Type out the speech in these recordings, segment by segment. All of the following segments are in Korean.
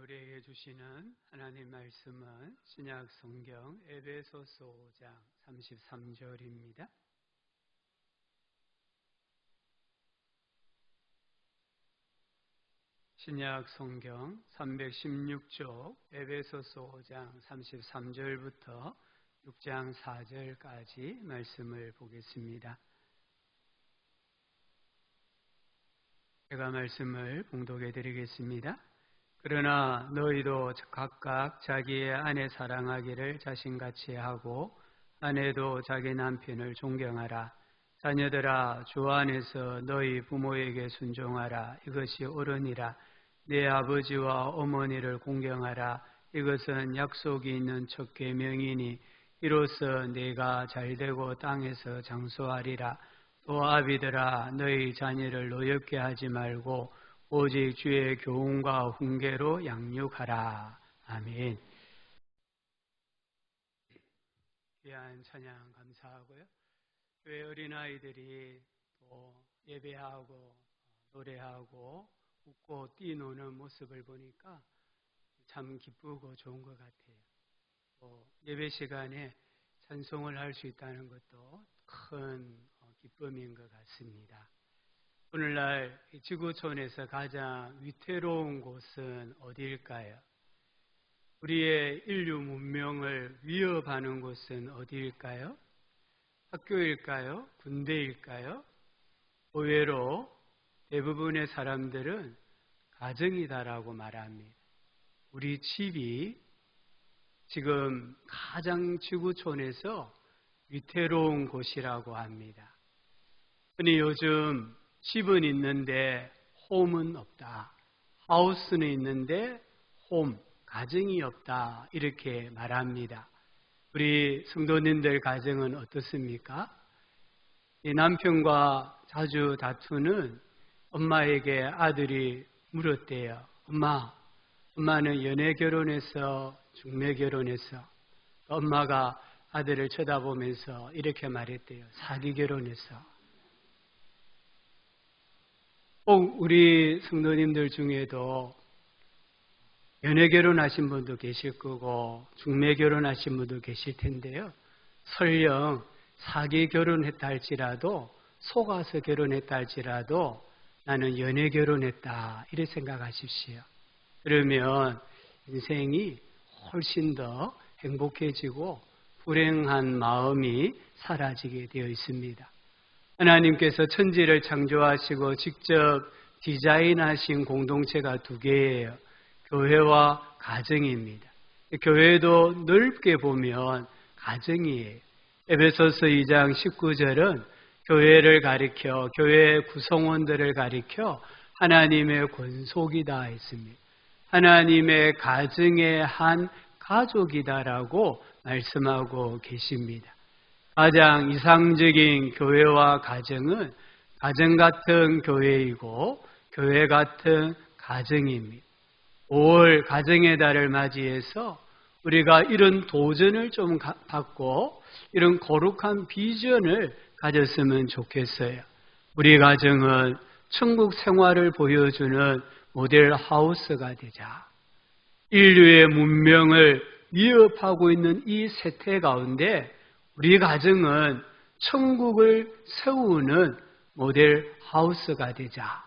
우리에게 주시는 하나님 말씀은 신약 성경 에베소서 5장 33절입니다. 신약 성경 316쪽 에베소서 5장 33절부터 6장 4절까지 말씀을 보겠습니다. 제가 말씀을 봉독해 드리겠습니다. 그러나 너희도 각각 자기의 아내 사랑하기를 자신같이 하고 아내도 자기 남편을 존경하라. 자녀들아 주 안에서 너희 부모에게 순종하라. 이것이 옳으니라. 내 아버지와 어머니를 공경하라. 이것은 약속이 있는 첫 계명이니 이로써 네가 잘되고 땅에서 장수하리라. 또 아비들아 너희 자녀를 노엽게 하지 말고 오직 주의 교훈과 훈계로 양육하라. 아멘. 귀한 찬양 감사하고요. 교회 어린아이들이 또 예배하고 노래하고 웃고 뛰노는 모습을 보니까 참 기쁘고 좋은 것 같아요. 또 예배 시간에 찬송을 할 수 있다는 것도 큰 기쁨인 것 같습니다. 오늘날 지구촌에서 가장 위태로운 곳은 어디일까요? 우리의 인류 문명을 위협하는 곳은 어디일까요? 학교일까요? 군대일까요? 의외로 대부분의 사람들은 가정이다라고 말합니다. 우리 집이 지금 가장 지구촌에서 위태로운 곳이라고 합니다. 흔히 요즘 집은 있는데 홈은 없다. 하우스는 있는데 홈, 가정이 없다. 이렇게 말합니다. 우리 성도님들 가정은 어떻습니까? 이 남편과 자주 다투는 엄마에게 아들이 물었대요. 엄마는 연애 결혼했어? 중매 결혼했어? 엄마가 아들을 쳐다보면서 이렇게 말했대요. 사기 결혼했어. 꼭 우리 성도님들 중에도 연애 결혼하신 분도 계실 거고 중매 결혼하신 분도 계실 텐데요. 설령 사기 결혼했다 할지라도 속아서 결혼했다 할지라도 나는 연애 결혼했다 이렇게 생각하십시오. 그러면 인생이 훨씬 더 행복해지고 불행한 마음이 사라지게 되어 있습니다. 하나님께서 천지를 창조하시고 직접 디자인하신 공동체가 두 개예요. 교회와 가정입니다. 교회도 넓게 보면 가정이에요. 에베소서 2장 19절은 교회를 가리켜 교회 구성원들을 가리켜 하나님의 권속이다 했습니다. 하나님의 가정의 한 가족이다라고 말씀하고 계십니다. 가장 이상적인 교회와 가정은 가정 같은 교회이고 교회 같은 가정입니다. 5월 가정의 달을 맞이해서 우리가 이런 도전을 좀 받고 이런 거룩한 비전을 가졌으면 좋겠어요. 우리 가정은 천국 생활을 보여주는 모델 하우스가 되자. 인류의 문명을 위협하고 있는 이 세태 가운데 우리 가정은 천국을 세우는 모델 하우스가 되자.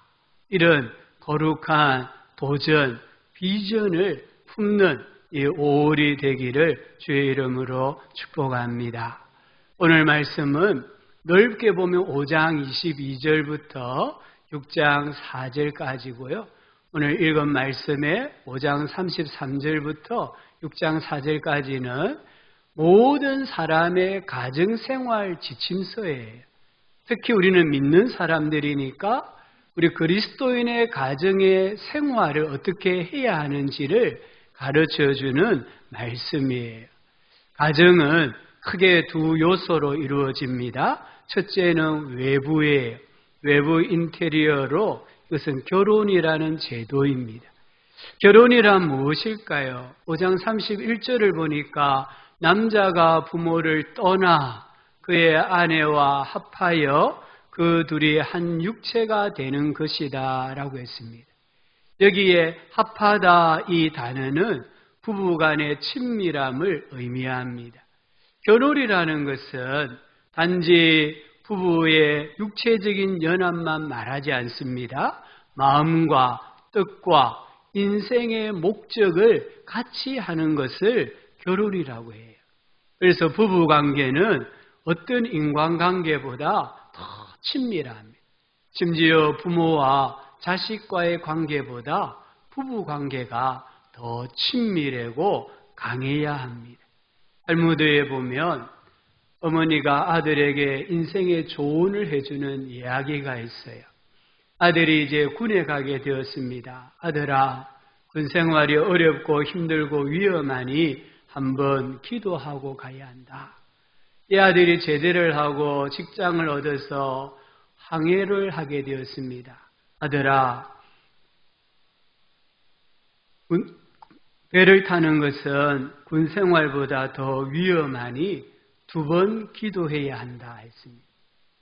이런 거룩한 도전, 비전을 품는 이 5월이 되기를 주의 이름으로 축복합니다. 오늘 말씀은 넓게 보면 5장 22절부터 6장 4절까지고요. 오늘 읽은 말씀의 5장 33절부터 6장 4절까지는 모든 사람의 가정생활 지침서예요. 특히 우리는 믿는 사람들이니까 우리 그리스도인의 가정의 생활을 어떻게 해야 하는지를 가르쳐주는 말씀이에요. 가정은 크게 두 요소로 이루어집니다. 첫째는 외부예요. 외부 인테리어로 이것은 결혼이라는 제도입니다. 결혼이란 무엇일까요? 5장 31절을 보니까 남자가 부모를 떠나 그의 아내와 합하여 그 둘이 한 육체가 되는 것이다 라고 했습니다. 여기에 합하다 이 단어는 부부간의 친밀함을 의미합니다. 결혼이라는 것은 단지 부부의 육체적인 연합만 말하지 않습니다. 마음과 뜻과 인생의 목적을 같이 하는 것을 결혼이라고 해요. 그래서 부부관계는 어떤 인간관계보다 더 친밀합니다. 심지어 부모와 자식과의 관계보다 부부관계가 더 친밀하고 강해야 합니다. 탈무드에 보면 어머니가 아들에게 인생의 조언을 해주는 이야기가 있어요. 아들이 이제 군에 가게 되었습니다. 아들아, 군 생활이 어렵고 힘들고 위험하니 한번 기도하고 가야 한다. 이 아들이 제대를 하고 직장을 얻어서 항해를 하게 되었습니다. 아들아, 배를 타는 것은 군 생활보다 더 위험하니 2번 기도해야 한다 했습니다.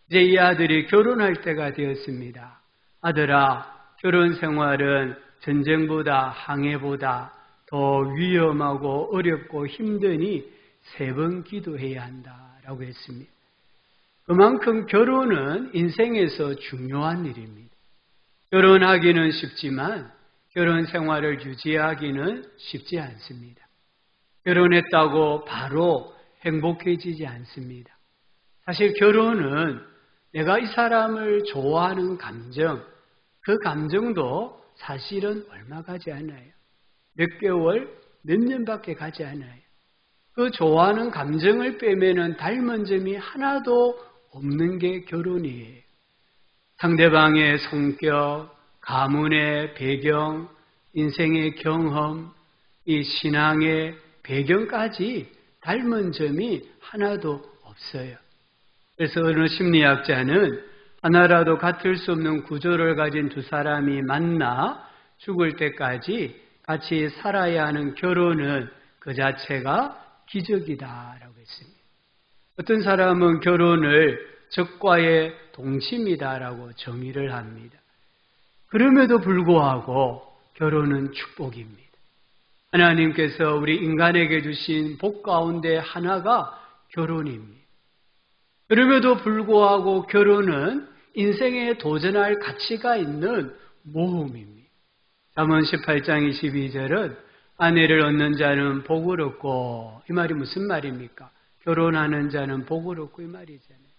이제 이 아들이 결혼할 때가 되었습니다. 아들아, 결혼 생활은 전쟁보다 항해보다 더 위험하고 어렵고 힘드니 3번 기도해야 한다라고 했습니다. 그만큼 결혼은 인생에서 중요한 일입니다. 결혼하기는 쉽지만 결혼 생활을 유지하기는 쉽지 않습니다. 결혼했다고 바로 행복해지지 않습니다. 사실 결혼은 내가 이 사람을 좋아하는 감정, 그 감정도 사실은 얼마 가지 않아요. 몇 개월, 몇 년밖에 가지 않아요. 그 좋아하는 감정을 빼면은 닮은 점이 하나도 없는 게 결혼이에요. 상대방의 성격, 가문의 배경, 인생의 경험, 이 신앙의 배경까지 닮은 점이 하나도 없어요. 그래서 어느 심리학자는 하나라도 같을 수 없는 구조를 가진 2 사람이 만나 죽을 때까지 같이 살아야 하는 결혼은 그 자체가 기적이다라고 했습니다. 어떤 사람은 결혼을 적과의 동침이다라고 정의를 합니다. 그럼에도 불구하고 결혼은 축복입니다. 하나님께서 우리 인간에게 주신 복 가운데 하나가 결혼입니다. 그럼에도 불구하고 결혼은 인생에 도전할 가치가 있는 모험입니다. 잠언 18장 22절은 아내를 얻는 자는 복을 얻고, 이 말이 무슨 말입니까? 결혼하는 자는 복을 얻고 이 말이잖아요.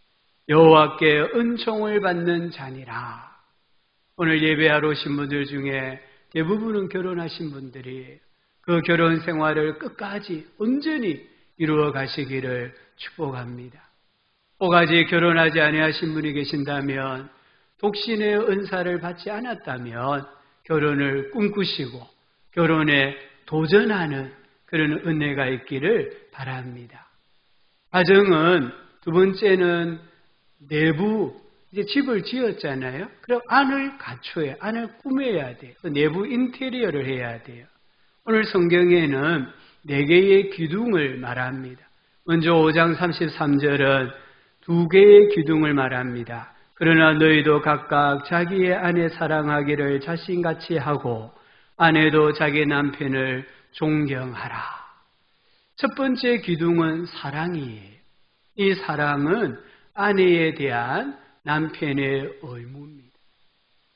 여호와께 은총을 받는 자니라. 오늘 예배하러 오신 분들 중에 대부분은 결혼하신 분들이 그 결혼 생활을 끝까지 온전히 이루어 가시기를 축복합니다. 혹 아직 결혼하지 아니하신 분이 계신다면, 독신의 은사를 받지 않았다면 결혼을 꿈꾸시고 결혼에 도전하는 그런 은혜가 있기를 바랍니다. 가정은 2번째는 내부, 이제 집을 지었잖아요. 그럼 안을 갖춰야, 안을 꾸며야 돼요. 내부 인테리어를 해야 돼요. 오늘 성경에는 4개의 기둥을 말합니다. 먼저 5장 33절은 2개의 기둥을 말합니다. 그러나 너희도 각각 자기의 아내 사랑하기를 자신같이 하고 아내도 자기 남편을 존경하라. 첫 번째 기둥은 사랑이에요. 이 사랑은 아내에 대한 남편의 의무입니다.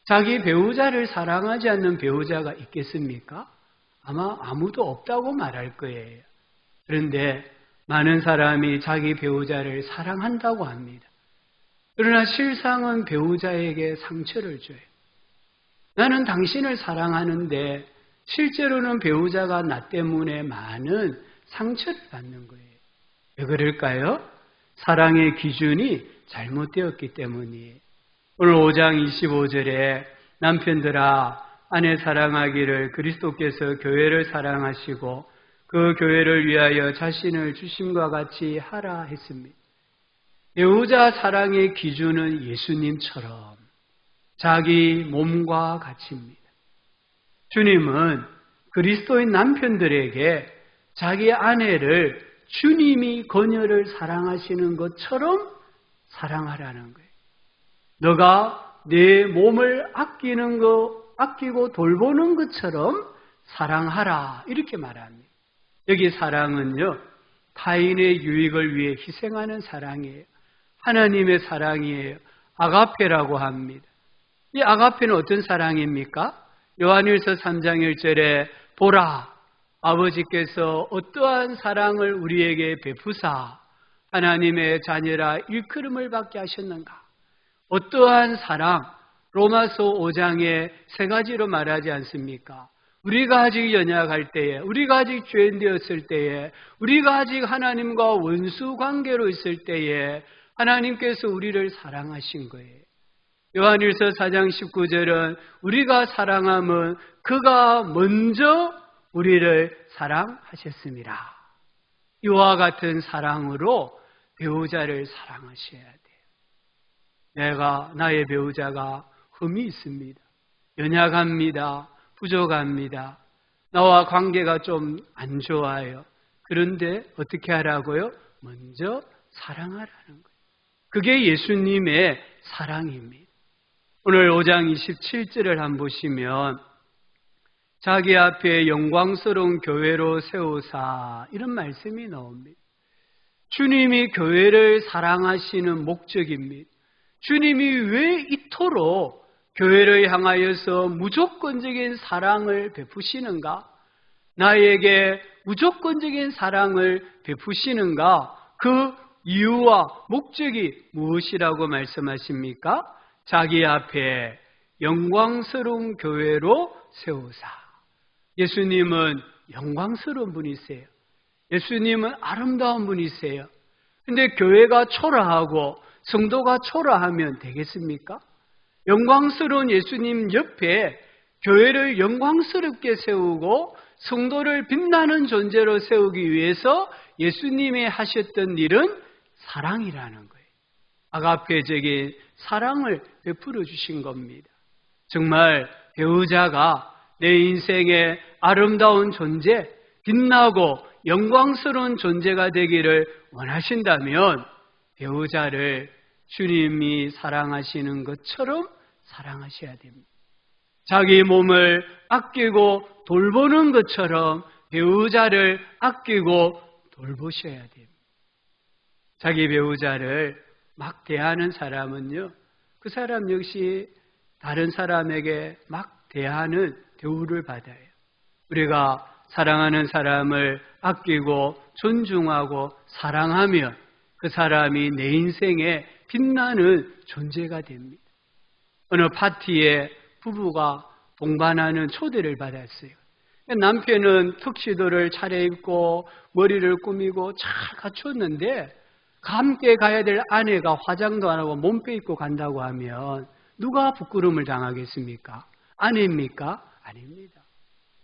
자기 배우자를 사랑하지 않는 배우자가 있겠습니까? 아마 아무도 없다고 말할 거예요. 그런데 많은 사람이 자기 배우자를 사랑한다고 합니다. 그러나 실상은 배우자에게 상처를 줘요. 나는 당신을 사랑하는데 실제로는 배우자가 나 때문에 많은 상처를 받는 거예요. 왜 그럴까요? 사랑의 기준이 잘못되었기 때문이에요. 오늘 5장 25절에 남편들아 아내 사랑하기를 그리스도께서 교회를 사랑하시고 그 교회를 위하여 자신을 주심과 같이 하라 했습니다. 배우자 사랑의 기준은 예수님처럼 자기 몸과 같이입니다. 주님은 그리스도인 남편들에게 자기 아내를 주님이 그녀를 사랑하시는 것처럼 사랑하라는 거예요. 너가 내 몸을 아끼는 것 아끼고 돌보는 것처럼 사랑하라 이렇게 말합니다. 여기 사랑은요, 타인의 유익을 위해 희생하는 사랑이에요. 하나님의 사랑이에요. 아가페라고 합니다. 이 아가페는 어떤 사랑입니까? 요한일서 3장 1절에 보라, 아버지께서 어떠한 사랑을 우리에게 베푸사 하나님의 자녀라 일컬음을 받게 하셨는가. 어떠한 사랑, 로마서 5장에 세 가지로 말하지 않습니까? 우리가 아직 연약할 때에, 우리가 아직 죄인 되었을 때에, 우리가 아직 하나님과 원수 관계로 있을 때에 하나님께서 우리를 사랑하신 거예요. 요한일서 4장 19절은 우리가 사랑함은 그가 먼저 우리를 사랑하셨습니다. 이와 같은 사랑으로 배우자를 사랑하셔야 돼요. 나의 배우자가 흠이 있습니다. 연약합니다. 부족합니다. 나와 관계가 좀 안 좋아요. 그런데 어떻게 하라고요? 먼저 사랑하라는 거예요. 그게 예수님의 사랑입니다. 오늘 5장 27절을 한번 보시면 자기 앞에 영광스러운 교회로 세우사 이런 말씀이 나옵니다. 주님이 교회를 사랑하시는 목적입니다. 주님이 왜 이토록 교회를 향하여서 무조건적인 사랑을 베푸시는가? 나에게 무조건적인 사랑을 베푸시는가? 그 이유와 목적이 무엇이라고 말씀하십니까? 자기 앞에 영광스러운 교회로 세우사. 예수님은 영광스러운 분이세요. 예수님은 아름다운 분이세요. 근데 교회가 초라하고 성도가 초라하면 되겠습니까? 영광스러운 예수님 옆에 교회를 영광스럽게 세우고 성도를 빛나는 존재로 세우기 위해서 예수님이 하셨던 일은 사랑이라는 거예요. 아가페적인 사랑을 베풀어 주신 겁니다. 정말 배우자가 내 인생의 아름다운 존재, 빛나고 영광스러운 존재가 되기를 원하신다면 배우자를 주님이 사랑하시는 것처럼 사랑하셔야 됩니다. 자기 몸을 아끼고 돌보는 것처럼 배우자를 아끼고 돌보셔야 됩니다. 자기 배우자를 막 대하는 사람은요, 그 사람 역시 다른 사람에게 막 대하는 대우를 받아요. 우리가 사랑하는 사람을 아끼고 존중하고 사랑하면 그 사람이 내 인생에 빛나는 존재가 됩니다. 어느 파티에 부부가 동반하는 초대를 받았어요. 남편은 턱시도를 차려입고 머리를 꾸미고 잘 갖췄는데 함께 가야 될 아내가 화장도 안 하고 몸빼 입고 간다고 하면 누가 부끄러움을 당하겠습니까? 아내입니까? 아닙니다.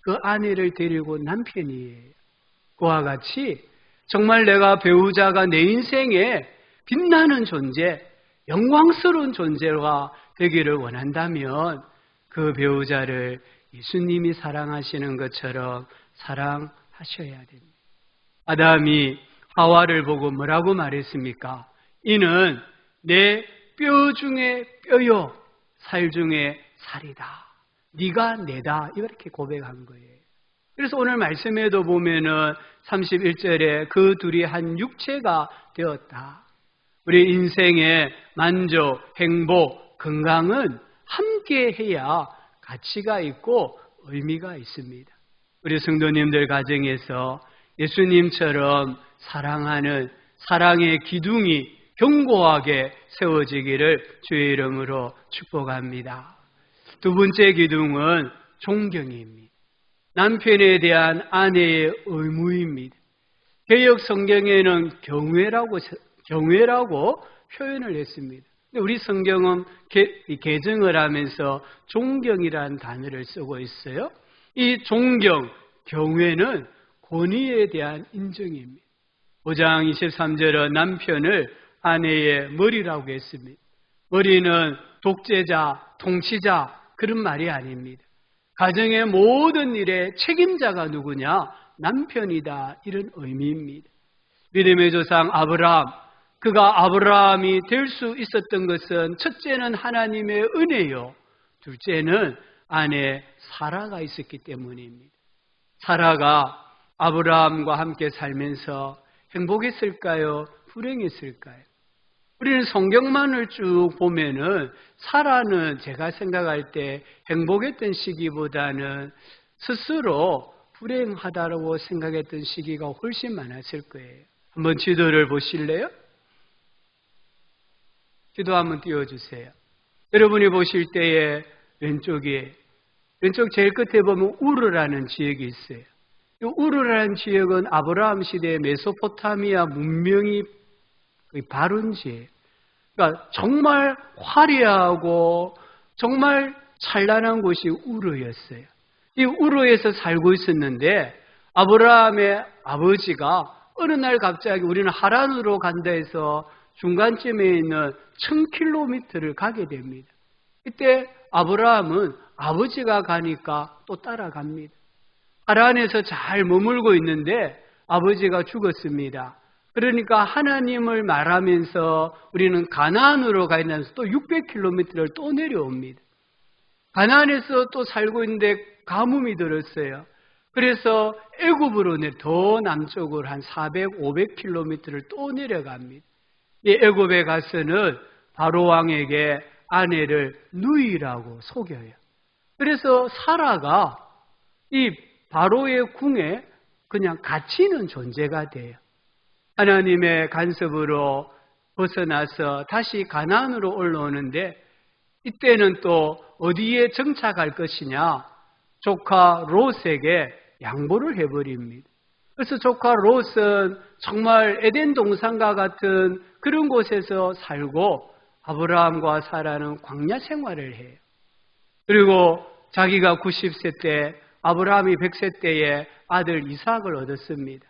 그 아내를 데리고 남편이에요. 그와 같이 정말 내가 배우자가 내 인생에 빛나는 존재, 영광스러운 존재가 되기를 원한다면 그 배우자를 예수님이 사랑하시는 것처럼 사랑하셔야 됩니다. 아담이 하와를 보고 뭐라고 말했습니까? 이는 내 뼈 중에 뼈요, 살 중에 살이다. 네가 내다. 이렇게 고백한 거예요. 그래서 오늘 말씀에도 보면은 31절에 그 둘이 한 육체가 되었다. 우리 인생의 만족, 행복, 건강은 함께 해야 가치가 있고 의미가 있습니다. 우리 성도님들 가정에서 예수님처럼 사랑하는 사랑의 기둥이 견고하게 세워지기를 주의 이름으로 축복합니다. 두 번째 기둥은 존경입니다. 남편에 대한 아내의 의무입니다. 개역 성경에는 경외라고 표현을 했습니다. 우리 성경은 개정을 하면서 존경이라는 단어를 쓰고 있어요. 이 존경, 경외는 권위에 대한 인정입니다. 5장 23절은 남편을 아내의 머리라고 했습니다. 머리는 독재자, 통치자 그런 말이 아닙니다. 가정의 모든 일의 책임자가 누구냐? 남편이다. 이런 의미입니다. 믿음의 조상 아브라함, 그가 아브라함이 될 수 있었던 것은 첫째는 하나님의 은혜요. 둘째는 아내 사라가 있었기 때문입니다. 사라가 아브라함과 함께 살면서 행복했을까요? 불행했을까요? 우리는 성경만을 쭉 보면은 사라는 제가 생각할 때 행복했던 시기보다는 스스로 불행하다고 생각했던 시기가 훨씬 많았을 거예요. 한번 지도를 보실래요? 지도 한번 띄워주세요. 여러분이 보실 때에 왼쪽 제일 끝에 보면 우르라는 지역이 있어요. 이 우르라는 지역은 아브라함 시대의 메소포타미아 문명이 바른 지역. 그러니까 정말 화려하고 정말 찬란한 곳이 우르였어요. 이 우르에서 살고 있었는데 아브라함의 아버지가 어느 날 갑자기 우리는 하란으로 간다 해서 중간쯤에 있는 1000km를 가게 됩니다. 이때 아브라함은 아버지가 가니까 또 따라갑니다. 하란에서 잘 머물고 있는데 아버지가 죽었습니다. 그러니까 하나님을 말하면서 우리는 가나안으로 가면서 또 600km를 또 내려옵니다. 가나안에서 또 살고 있는데 가뭄이 들었어요. 그래서 애굽으로 더 남쪽으로 한 400, 500km를 또 내려갑니다. 이 애굽에 가서는 바로 왕에게 아내를 누이라고 속여요. 그래서 사라가 이 바로의 궁에 그냥 갇히는 존재가 돼요. 하나님의 간섭으로 벗어나서 다시 가나안으로 올라오는데 이때는 또 어디에 정착할 것이냐? 조카 롯에게 양보를 해버립니다. 그래서 조카 롯은 정말 에덴 동산과 같은 그런 곳에서 살고 아브라함과 사라는 광야 생활을 해요. 그리고 자기가 90세 때 아브라함이 100세 때에 아들 이삭을 얻었습니다.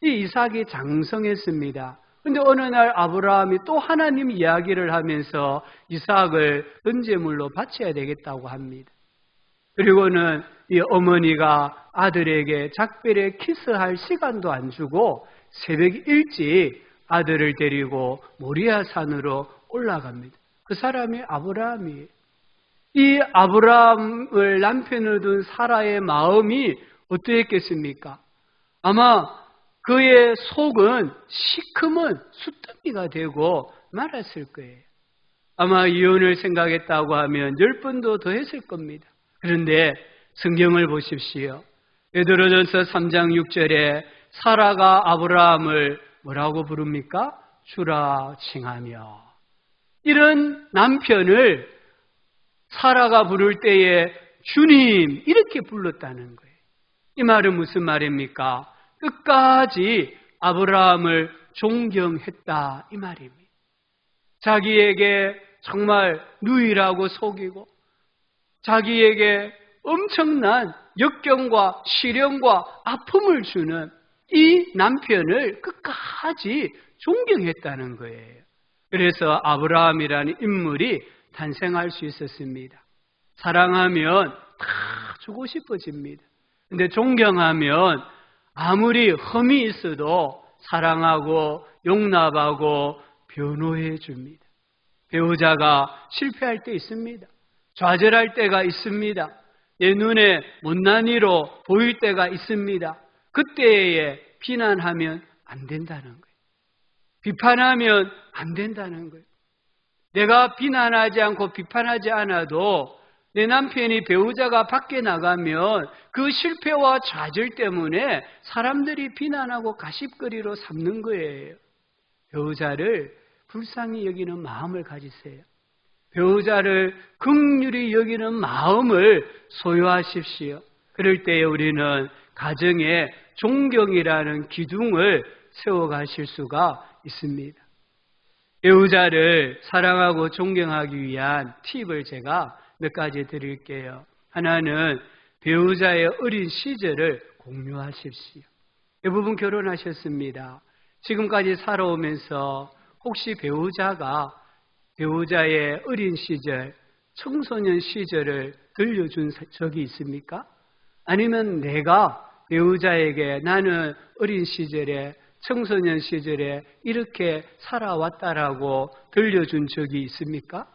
이 이삭이 장성했습니다. 그런데 어느 날 아브라함이 또 하나님 이야기를 하면서 이삭을 번제물로 바쳐야 되겠다고 합니다. 그리고는 이 어머니가 아들에게 작별에 키스할 시간도 안 주고 새벽 일찍 아들을 데리고 모리아 산으로 올라갑니다. 그 사람이 아브라함이에요. 이 아브라함을 남편으로 둔 사라의 마음이 어떠했겠습니까? 아마 그의 속은 시커먼 숫더미가 되고 말았을 거예요. 아마 이혼을 생각했다고 하면 10번도 더 했을 겁니다. 그런데 성경을 보십시오. 베드로전서 3장 6절에 사라가 아브라함을 뭐라고 부릅니까? 주라 칭하며. 이런 남편을 사라가 부를 때에 주님 이렇게 불렀다는 거예요. 이 말은 무슨 말입니까? 끝까지 아브라함을 존경했다 이 말입니다. 자기에게 정말 누이라고 속이고 자기에게 엄청난 역경과 시련과 아픔을 주는 이 남편을 끝까지 존경했다는 거예요. 그래서 아브라함이라는 인물이 탄생할 수 있었습니다. 사랑하면 다 주고 싶어집니다. 근데 존경하면 아무리 흠이 있어도 사랑하고 용납하고 변호해 줍니다. 배우자가 실패할 때 있습니다. 좌절할 때가 있습니다. 내 눈에 못난이로 보일 때가 있습니다. 그때에 비난하면 안 된다는 거예요. 비판하면 안 된다는 거예요. 내가 비난하지 않고 비판하지 않아도 내 남편이 배우자가 밖에 나가면 그 실패와 좌절 때문에 사람들이 비난하고 가십거리로 삼는 거예요. 배우자를 불쌍히 여기는 마음을 가지세요. 배우자를 긍휼히 여기는 마음을 소유하십시오. 그럴 때에 우리는 가정에 존경이라는 기둥을 세워가실 수가 있습니다. 배우자를 사랑하고 존경하기 위한 팁을 제가 몇 가지 드릴게요. 하나는 배우자의 어린 시절을 공유하십시오. 대부분 결혼하셨습니다. 지금까지 살아오면서 혹시 배우자의 어린 시절, 청소년 시절을 들려준 적이 있습니까? 아니면 내가 배우자에게 나는 어린 시절에 청소년 시절에 이렇게 살아왔다라고 들려준 적이 있습니까?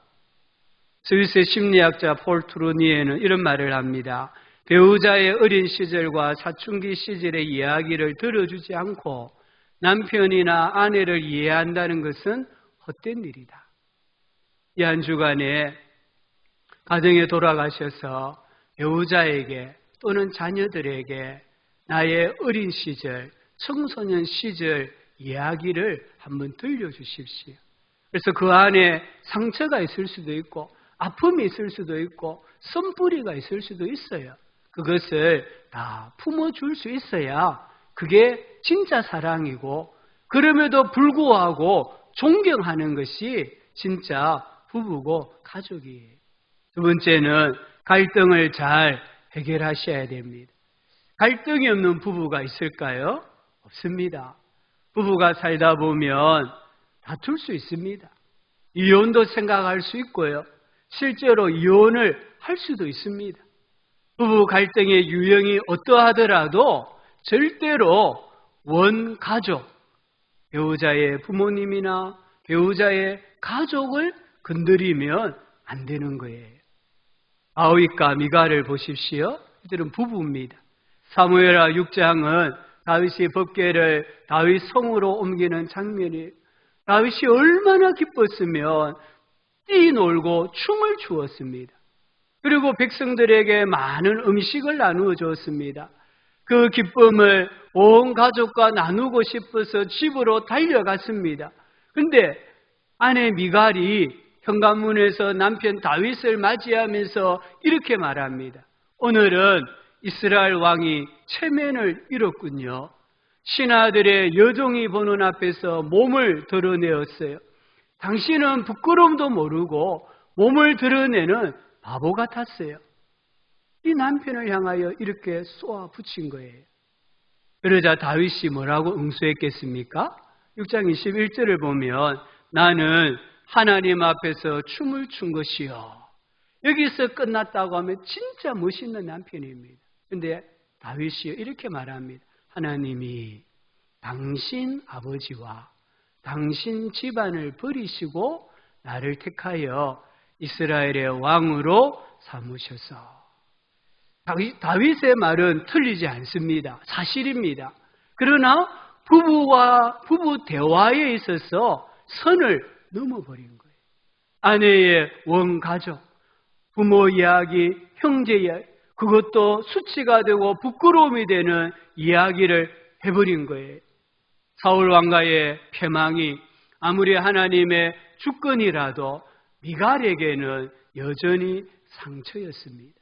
스위스 심리학자 폴 트루니에는 이런 말을 합니다. 배우자의 어린 시절과 사춘기 시절의 이야기를 들어주지 않고 남편이나 아내를 이해한다는 것은 헛된 일이다. 이 한 주간에 가정에 돌아가셔서 배우자에게 또는 자녀들에게 나의 어린 시절, 청소년 시절 이야기를 한번 들려주십시오. 그래서 그 안에 상처가 있을 수도 있고 아픔이 있을 수도 있고 쓴뿌리가 있을 수도 있어요. 그것을 다 품어줄 수 있어야 그게 진짜 사랑이고 그럼에도 불구하고 존경하는 것이 진짜 부부고 가족이에요. 두 번째는 갈등을 잘 해결하셔야 됩니다. 갈등이 없는 부부가 있을까요? 없습니다. 부부가 살다 보면 다툴 수 있습니다. 이혼도 생각할 수 있고요. 실제로 이혼을 할 수도 있습니다. 부부 갈등의 유형이 어떠하더라도 절대로 원가족, 배우자의 부모님이나 배우자의 가족을 건드리면 안 되는 거예요. 아우잇과 미갈을 보십시오. 이들은 부부입니다. 사무엘하 6장은 다윗이 법궤를 다윗 성으로 옮기는 장면이 다윗이 얼마나 기뻤으면 뛰놀고 춤을 추었습니다. 그리고 백성들에게 많은 음식을 나누어 주었습니다. 그 기쁨을 온 가족과 나누고 싶어서 집으로 달려갔습니다. 근데 아내 미갈이 현관문에서 남편 다윗을 맞이하면서 이렇게 말합니다. 오늘은 이스라엘 왕이 체면을 잃었군요. 신하들의 여종이 보는 앞에서 몸을 드러내었어요. 당신은 부끄러움도 모르고 몸을 드러내는 바보 같았어요. 이 남편을 향하여 이렇게 쏘아 붙인 거예요. 그러자 다윗이 뭐라고 응수했겠습니까? 6장 21절을 보면 나는 하나님 앞에서 춤을 춘 것이요. 여기서 끝났다고 하면 진짜 멋있는 남편입니다. 그런데 다윗이 이렇게 말합니다. 하나님이 당신 아버지와 당신 집안을 버리시고 나를 택하여 이스라엘의 왕으로 삼으셔서. 다윗의 말은 틀리지 않습니다. 사실입니다. 그러나 부부 대화에 있어서 선을 넘어버린 거예요. 아내의 원가족, 부모 이야기, 형제 이야기, 그것도 수치가 되고 부끄러움이 되는 이야기를 해버린 거예요. 사울 왕가의 패망이 아무리 하나님의 주권이라도 미갈에게는 여전히 상처였습니다.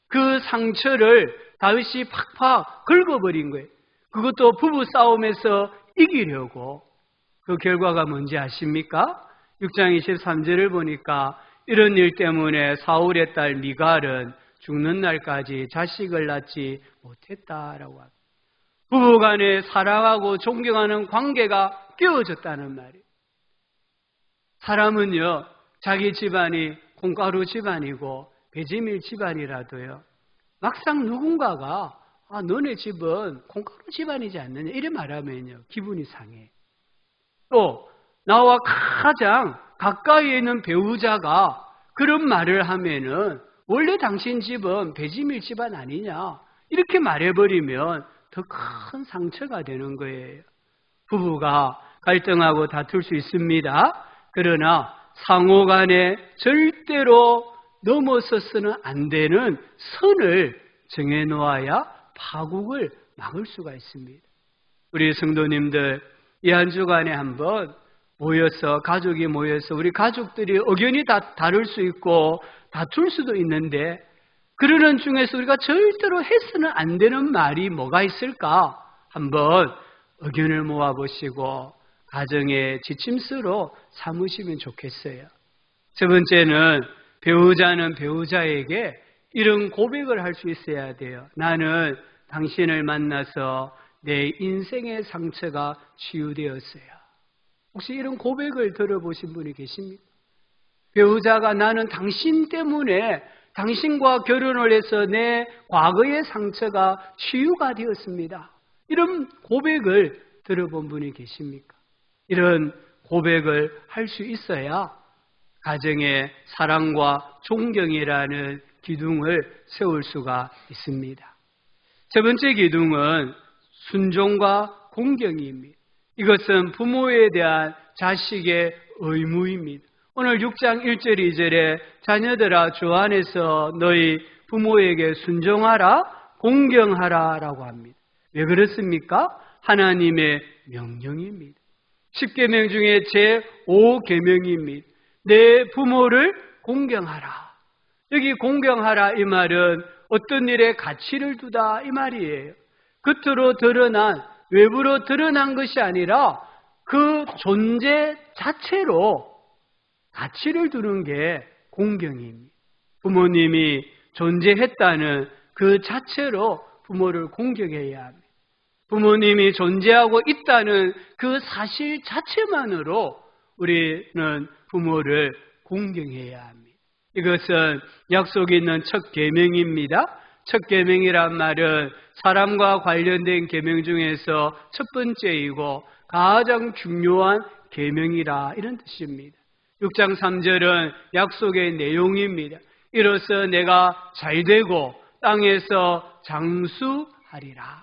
그 상처를 다윗이 팍팍 긁어버린 거예요. 그것도 부부 싸움에서 이기려고. 그 결과가 뭔지 아십니까? 6장 23절을 보니까 이런 일 때문에 사울의 딸 미갈은 죽는 날까지 자식을 낳지 못했다라고 합니다. 부부간에 사랑하고 존경하는 관계가 깨어졌다는 말이에요. 사람은요, 자기 집안이 콩가루 집안이고 배지밀 집안이라도요, 막상 누군가가 너네 집은 콩가루 집안이지 않느냐 이래 말하면요 기분이 상해. 또 나와 가장 가까이 있는 배우자가 그런 말을 하면은 원래 당신 집은 배지밀 집안 아니냐 이렇게 말해버리면 더 큰 상처가 되는 거예요. 부부가 갈등하고 다툴 수 있습니다. 그러나 상호간에 절대로 넘어서서는 안 되는 선을 정해놓아야 파국을 막을 수가 있습니다. 우리 성도님들 이 한 주간에 한번 모여서 가족이 모여서 우리 가족들이 의견이 다 다를 수 있고 다툴 수도 있는데 그러는 중에서 우리가 절대로 해서는 안 되는 말이 뭐가 있을까? 한번 의견을 모아보시고 가정의 지침서로 삼으시면 좋겠어요. 첫 번째는 배우자는 배우자에게 이런 고백을 할 수 있어야 돼요. 나는 당신을 만나서 내 인생의 상처가 치유되었어요. 혹시 이런 고백을 들어보신 분이 계십니까? 배우자가 나는 당신 때문에 당신과 결혼을 해서 내 과거의 상처가 치유가 되었습니다. 이런 고백을 들어본 분이 계십니까? 이런 고백을 할 수 있어야 가정에 사랑과 존경이라는 기둥을 세울 수가 있습니다. 세 번째 기둥은 순종과 공경입니다. 이것은 부모에 대한 자식의 의무입니다. 오늘 6장 1절 2절에 자녀들아 주 안에서 너희 부모에게 순종하라 공경하라 라고 합니다. 왜 그렇습니까? 하나님의 명령입니다. 10계명 중에 제5계명입니다. 내 부모를 공경하라. 여기 공경하라 이 말은 어떤 일에 가치를 두다 이 말이에요. 겉으로 드러난, 외부로 드러난 것이 아니라 그 존재 자체로 가치를 두는 게 공경입니다. 부모님이 존재했다는 그 자체로 부모를 공경해야 합니다. 부모님이 존재하고 있다는 그 사실 자체만으로 우리는 부모를 공경해야 합니다. 이것은 약속이 있는 첫 계명입니다. 첫 계명이란 말은 사람과 관련된 계명 중에서 첫 번째이고 가장 중요한 계명이라 이런 뜻입니다. 6장 3절은 약속의 내용입니다. 이로써 내가 잘되고 땅에서 장수하리라.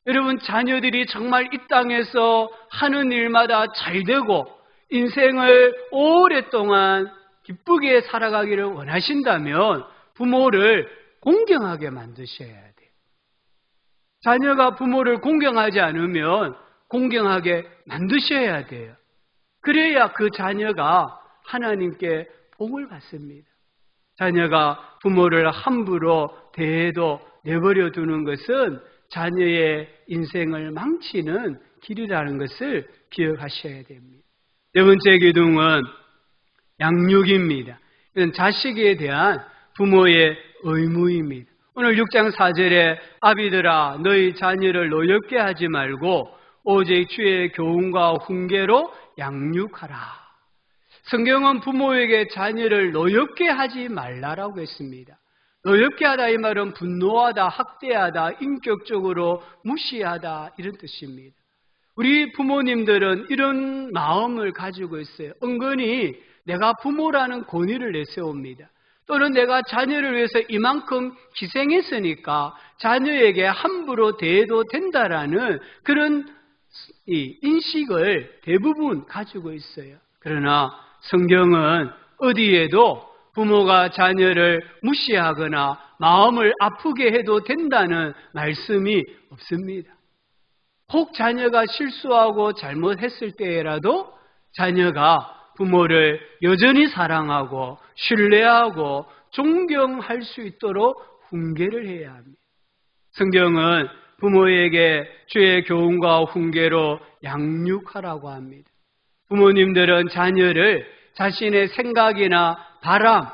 여러분, 자녀들이 정말 이 땅에서 하는 일마다 잘되고 인생을 오랫동안 기쁘게 살아가기를 원하신다면 부모를 공경하게 만드셔야 돼요. 자녀가 부모를 공경하지 않으면 공경하게 만드셔야 돼요. 그래야 그 자녀가 하나님께 복을 받습니다. 자녀가 부모를 함부로 대해도 내버려 두는 것은 자녀의 인생을 망치는 길이라는 것을 기억하셔야 됩니다. 네 번째 기둥은 양육입니다. 이건 자식에 대한 부모의 의무입니다. 오늘 6장 4절에 아비들아 너희 자녀를 노엽게 하지 말고 오직 주의 교훈과 훈계로 양육하라. 성경은 부모에게 자녀를 노엽게 하지 말라라고 했습니다. 노엽게 하다 이 말은 분노하다, 학대하다, 인격적으로 무시하다 이런 뜻입니다. 우리 부모님들은 이런 마음을 가지고 있어요. 은근히 내가 부모라는 권위를 내세웁니다. 또는 내가 자녀를 위해서 이만큼 희생했으니까 자녀에게 함부로 대해도 된다라는 그런 인식을 대부분 가지고 있어요. 그러나 성경은 어디에도 부모가 자녀를 무시하거나 마음을 아프게 해도 된다는 말씀이 없습니다. 혹 자녀가 실수하고 잘못했을 때라도 자녀가 부모를 여전히 사랑하고 신뢰하고 존경할 수 있도록 훈계를 해야 합니다. 성경은 부모에게 주의 교훈과 훈계로 양육하라고 합니다. 부모님들은 자녀를 자신의 생각이나 바람,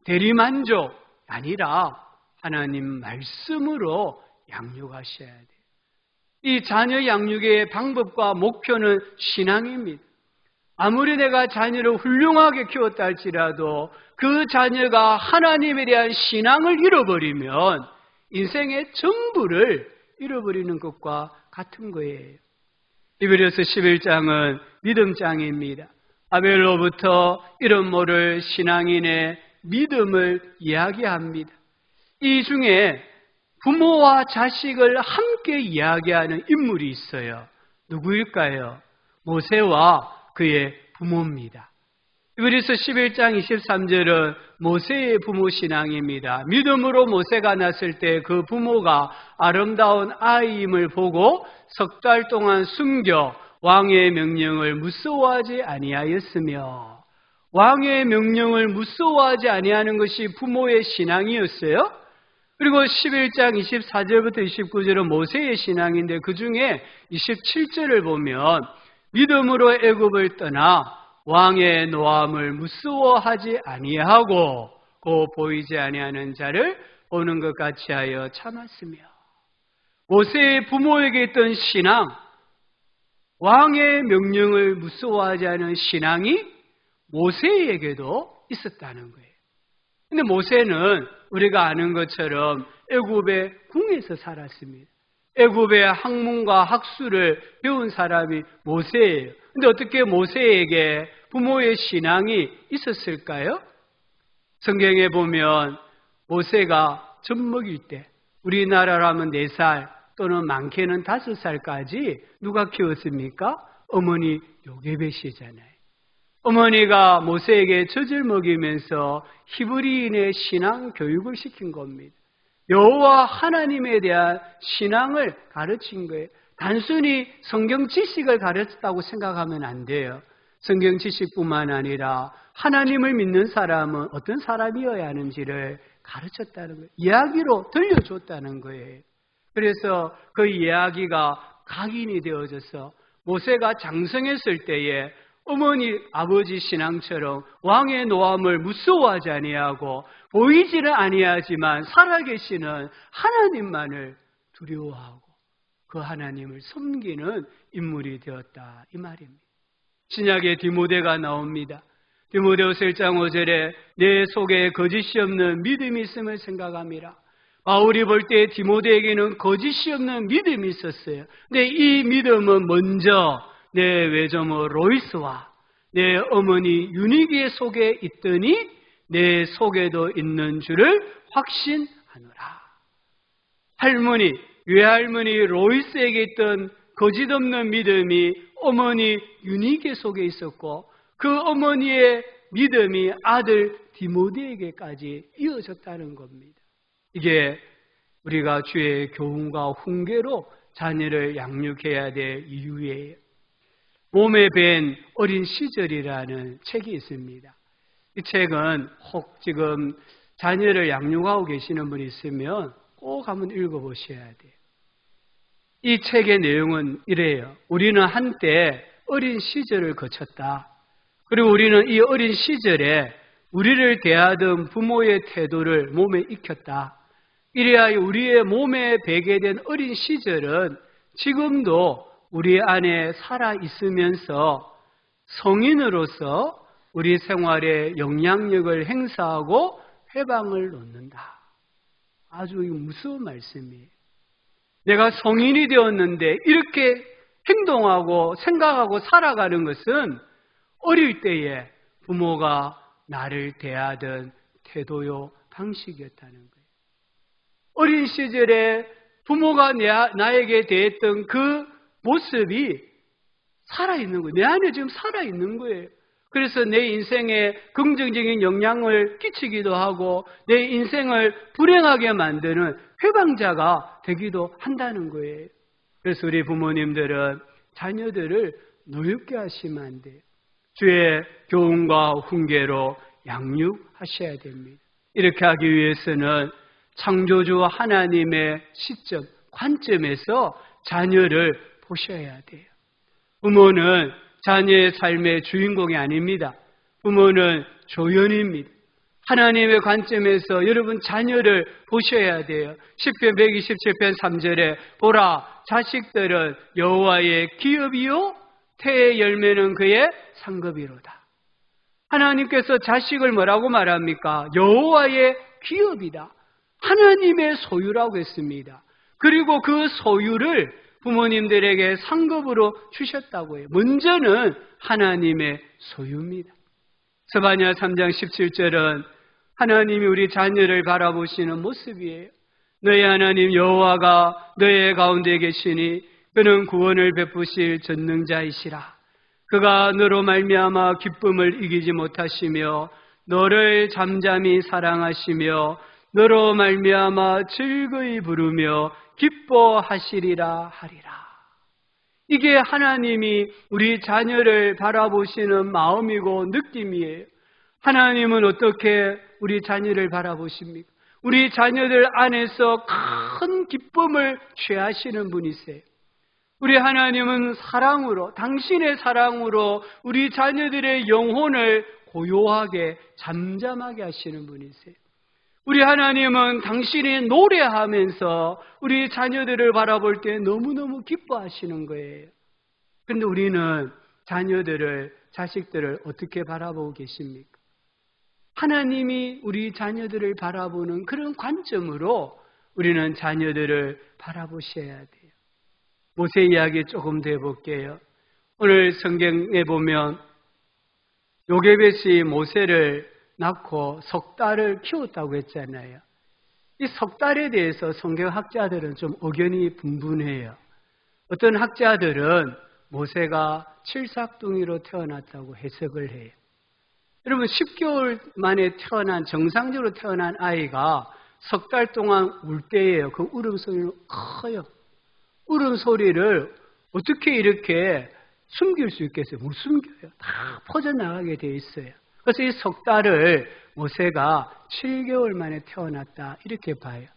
대리만족이 아니라 하나님 말씀으로 양육하셔야 돼요. 이 자녀 양육의 방법과 목표는 신앙입니다. 아무리 내가 자녀를 훌륭하게 키웠다 할지라도 그 자녀가 하나님에 대한 신앙을 잃어버리면 인생의 전부를 잃어버리는 것과 같은 거예요. 히브리서 11장은 믿음장입니다. 아벨로부터 이런 모를 신앙인의 믿음을 이야기합니다. 이 중에 부모와 자식을 함께 이야기하는 인물이 있어요. 누구일까요? 모세와 그의 부모입니다. 히브리서 11장 23절은 모세의 부모 신앙입니다. 믿음으로 모세가 났을 때 그 부모가 아름다운 아이임을 보고 석 달 동안 숨겨 왕의 명령을 무서워하지 아니하였으며, 왕의 명령을 무서워하지 아니하는 것이 부모의 신앙이었어요. 그리고 11장 24절부터 29절은 모세의 신앙인데 그 중에 27절을 보면 믿음으로 애굽을 떠나 왕의 노함을 무서워하지 아니하고 고 보이지 아니하는 자를 보는 것 같이 하여 참았으며, 모세의 부모에게 있던 신앙, 왕의 명령을 무서워하지 않은 신앙이 모세에게도 있었다는 거예요. 근데 모세는 우리가 아는 것처럼 애굽의 궁에서 살았습니다. 애굽의 학문과 학술을 배운 사람이 모세예요. 근데 어떻게 모세에게 부모의 신앙이 있었을까요? 성경에 보면 모세가 젖 먹일 때 우리나라라면 4살 또는 많게는 5살까지 누가 키웠습니까? 어머니 요게벳이잖아요. 어머니가 모세에게 젖을 먹이면서 히브리인의 신앙 교육을 시킨 겁니다. 여호와 하나님에 대한 신앙을 가르친 거예요. 단순히 성경 지식을 가르쳤다고 생각하면 안 돼요. 성경 지식뿐만 아니라 하나님을 믿는 사람은 어떤 사람이어야 하는지를 가르쳤다는 거예요. 이야기로 들려줬다는 거예요. 그래서 그 이야기가 각인이 되어져서 모세가 장성했을 때에 어머니 아버지 신앙처럼 왕의 노함을 무서워하지 아니하고 보이지는 아니하지만 살아계시는 하나님만을 두려워하고 그 하나님을 섬기는 인물이 되었다 이 말입니다. 신약에 디모데가 나옵니다. 디모데후서 1장 5절에 내 속에 거짓이 없는 믿음이 있음을 생각합니다. 바울이 볼 때 디모데에게는 거짓이 없는 믿음이 있었어요. 근데 이 믿음은 먼저 내 외조모 로이스와 내 어머니 유니기의 속에 있더니 내 속에도 있는 줄을 확신하노라. 할머니, 외할머니 로이스에게 있던 거짓없는 믿음이 어머니 유니기 속에 있었고 그 어머니의 믿음이 아들 디모데에게까지 이어졌다는 겁니다. 이게 우리가 주의 교훈과 훈계로 자녀를 양육해야 될 이유예요. 몸에 밴 어린 시절이라는 책이 있습니다. 이 책은 혹 지금 자녀를 양육하고 계시는 분이 있으면 꼭 한번 읽어보셔야 돼요. 이 책의 내용은 이래요. 우리는 한때 어린 시절을 거쳤다. 그리고 우리는 이 어린 시절에 우리를 대하던 부모의 태도를 몸에 익혔다. 이래야 우리의 몸에 배게 된 어린 시절은 지금도 우리 안에 살아 있으면서 성인으로서 우리 생활에 영향력을 행사하고 회방을 놓는다. 아주 무서운 말씀이에요. 내가 성인이 되었는데 이렇게 행동하고 생각하고 살아가는 것은 어릴 때에 부모가 나를 대하던 태도요 방식이었다는 거예요. 어린 시절에 부모가 나에게 대했던 그 모습이 살아있는 거예요. 내 안에 지금 살아있는 거예요. 그래서 내 인생에 긍정적인 영향을 끼치기도 하고 내 인생을 불행하게 만드는 회방자가 되기도 한다는 거예요. 그래서 우리 부모님들은 자녀들을 노엽게 하시면 안 돼요. 주의 교훈과 훈계로 양육하셔야 됩니다. 이렇게 하기 위해서는 창조주 하나님의 시점, 관점에서 자녀를 보셔야 돼요. 부모는 자녀의 삶의 주인공이 아닙니다. 부모는 조연입니다. 하나님의 관점에서 여러분 자녀를 보셔야 돼요. 시편 127편 3절에 보라 자식들은 여호와의 기업이요 태의 열매는 그의 상급이로다. 하나님께서 자식을 뭐라고 말합니까? 여호와의 기업이다. 하나님의 소유라고 했습니다. 그리고 그 소유를 부모님들에게 상급으로 주셨다고 해요. 먼저는 하나님의 소유입니다. 스바냐 3장 17절은 하나님이 우리 자녀를 바라보시는 모습이에요. 너희 하나님 여호와가 너희 가운데 계시니 그는 구원을 베푸실 전능자이시라. 그가 너로 말미암아 기쁨을 이기지 못하시며 너를 잠잠히 사랑하시며 너로 말미암아 즐거이 부르며 기뻐하시리라 하리라. 이게 하나님이 우리 자녀를 바라보시는 마음이고 느낌이에요. 하나님은 어떻게 우리 자녀를 바라보십니까? 우리 자녀들 안에서 큰 기쁨을 취하시는 분이세요. 우리 하나님은 사랑으로, 당신의 사랑으로 우리 자녀들의 영혼을 고요하게 잠잠하게 하시는 분이세요. 우리 하나님은 당신이 노래하면서 우리 자녀들을 바라볼 때 너무너무 기뻐하시는 거예요. 그런데 우리는 자녀들을, 자식들을 어떻게 바라보고 계십니까? 하나님이 우리 자녀들을 바라보는 그런 관점으로 우리는 자녀들을 바라보셔야 돼요. 모세 이야기 조금 더 해볼게요. 오늘 성경에 보면 요게벳이 모세를 낳고 석 달을 키웠다고 했잖아요. 이 석 달에 대해서 성경학자들은 좀 의견이 분분해요. 어떤 학자들은 모세가 칠삭둥이로 태어났다고 해석을 해요. 여러분 10개월 만에 태어난 정상적으로 태어난 아이가 석 달 동안 울 때예요. 그 울음소리는 커요. 울음소리를 어떻게 이렇게 숨길 수 있겠어요? 못 숨겨요. 다 퍼져나가게 돼 있어요. 그래서 이 석 달을 모세가 7개월 만에 태어났다 이렇게 봐요.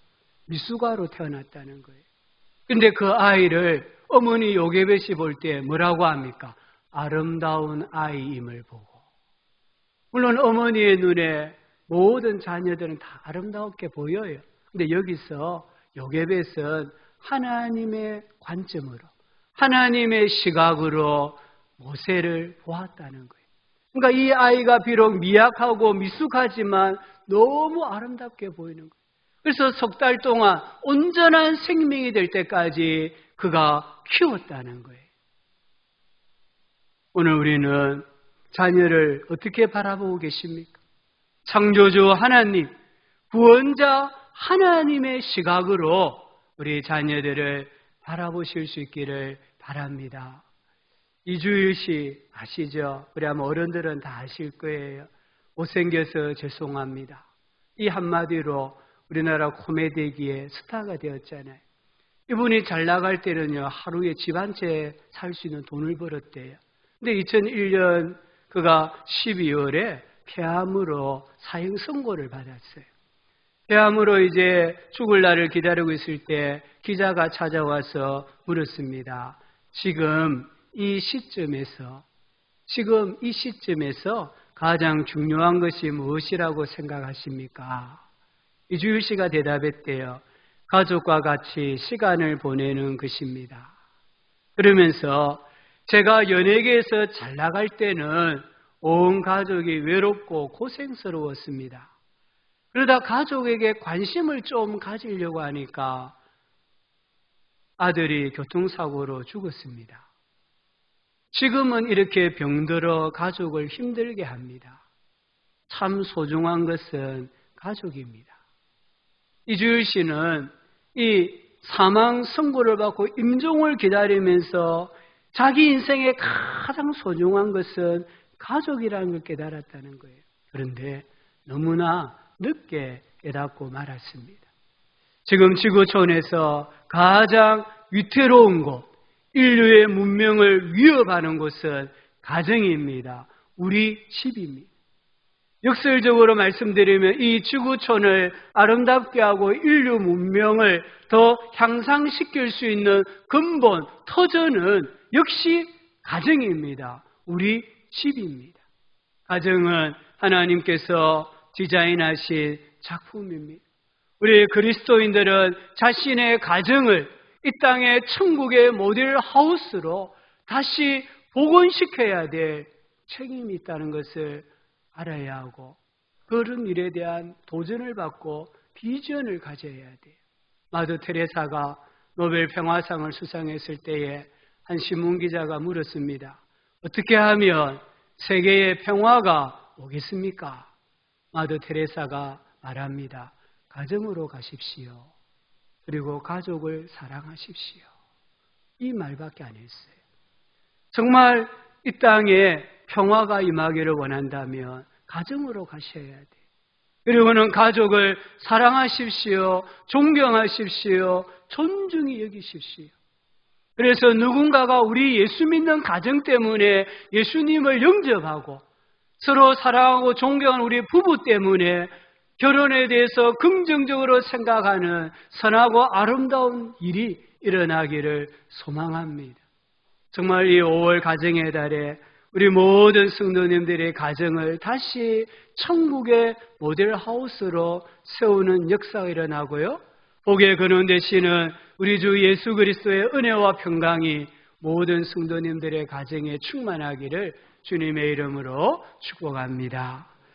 미숙아로 태어났다는 거예요. 근데 그 아이를 어머니 요게벳이 볼 때 뭐라고 합니까? 아름다운 아이임을 보고. 물론 어머니의 눈에 모든 자녀들은 다 아름답게 보여요. 근데 여기서 요게벳은 하나님의 관점으로, 하나님의 시각으로 모세를 보았다는 거예요. 그러니까 이 아이가 비록 미약하고 미숙하지만 너무 아름답게 보이는 거예요. 그래서 석 달 동안 온전한 생명이 될 때까지 그가 키웠다는 거예요. 오늘 우리는 자녀를 어떻게 바라보고 계십니까? 창조주 하나님, 구원자 하나님의 시각으로 우리 자녀들을 바라보실 수 있기를 바랍니다. 이주일 씨 아시죠? 우리 아마 어른들은 다 아실 거예요. 못생겨서 죄송합니다. 이 한마디로 우리나라 코미디계의 스타가 되었잖아요. 이분이 잘 나갈 때는요, 하루에 집 한 채 살 수 있는 돈을 벌었대요. 근데 2001년 그가 12월에 폐암으로 사형 선고를 받았어요. 폐암으로 이제 죽을 날을 기다리고 있을 때 기자가 찾아와서 물었습니다. 지금 이 시점에서 가장 중요한 것이 무엇이라고 생각하십니까? 이주일 씨가 대답했대요. 가족과 같이 시간을 보내는 것입니다. 그러면서 제가 연예계에서 잘 나갈 때는 온 가족이 외롭고 고생스러웠습니다. 그러다 가족에게 관심을 좀 가지려고 하니까 아들이 교통사고로 죽었습니다. 지금은 이렇게 병들어 가족을 힘들게 합니다. 참 소중한 것은 가족입니다. 이주일 씨는 이 사망 선고를 받고 임종을 기다리면서 자기 인생의 가장 소중한 것은 가족이라는 걸 깨달았다는 거예요. 그런데 너무나 늦게 깨닫고 말았습니다. 지금 지구촌에서 가장 위태로운 곳, 인류의 문명을 위협하는 곳은 가정입니다. 우리 집입니다. 역설적으로 말씀드리면 이 지구촌을 아름답게 하고 인류 문명을 더 향상시킬 수 있는 근본, 터전은 역시 가정입니다. 우리 집입니다. 가정은 하나님께서 디자인하신 작품입니다. 우리 그리스도인들은 자신의 가정을 이 땅의 천국의 모델 하우스로 다시 복원시켜야 될 책임이 있다는 것을 알아야 하고 그런 일에 대한 도전을 받고 비전을 가져야 돼요. 마더 테레사가 노벨 평화상을 수상했을 때에 한 신문기자가 물었습니다. 어떻게 하면 세계의 평화가 오겠습니까? 마더 테레사가 말합니다. 가정으로 가십시오. 그리고 가족을 사랑하십시오. 이 말밖에 안 했어요. 정말 이 땅에 평화가 임하기를 원한다면 가정으로 가셔야 돼요. 그리고는 가족을 사랑하십시오. 존경하십시오. 존중히 여기십시오. 그래서 누군가가 우리 예수 믿는 가정 때문에 예수님을 영접하고 서로 사랑하고 존경하는 우리 부부 때문에 결혼에 대해서 긍정적으로 생각하는 선하고 아름다운 일이 일어나기를 소망합니다. 정말 이 5월 가정의 달에 우리 모든 성도님들의 가정을 다시 천국의 모델 하우스로 세우는 역사가 일어나고요. 복의 근원 되시는 우리 주 예수 그리스도의 은혜와 평강이 모든 성도님들의 가정에 충만하기를 주님의 이름으로 축복합니다.